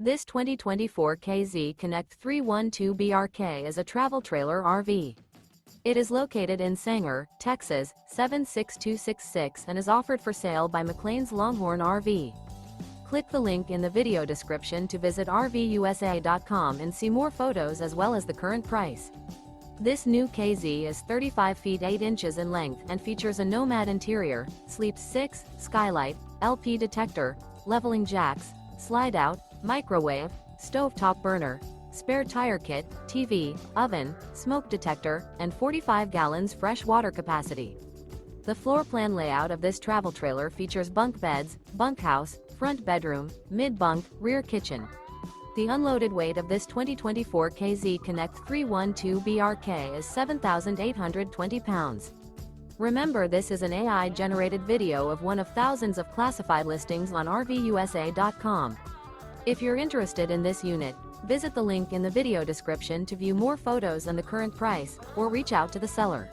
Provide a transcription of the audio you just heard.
This 2024 KZ Connect 312BRK is a travel trailer RV. It is located in Sanger, Texas, 76266 and is offered for sale by McClain's Longhorn RV. Click the link in the video description to visit RVUSA.com and see more photos as well as the current price. This new KZ is 35 feet 8 inches in length and features a nomad interior, sleeps 6, Skylight, LP detector, leveling jacks, slide out, microwave, stovetop burner, spare tire kit, TV, oven, smoke detector, and 45 gallons fresh water capacity. The floor plan layout of this travel trailer features bunk beds, bunkhouse, front bedroom, mid-bunk, rear kitchen. The unloaded weight of this 2024 KZ Connect 312BRK is 7,820 pounds. Remember, this is an AI-generated video of one of thousands of classified listings on RVUSA.com. If you're interested in this unit, visit the link in the video description to view more photos and the current price, or reach out to the seller.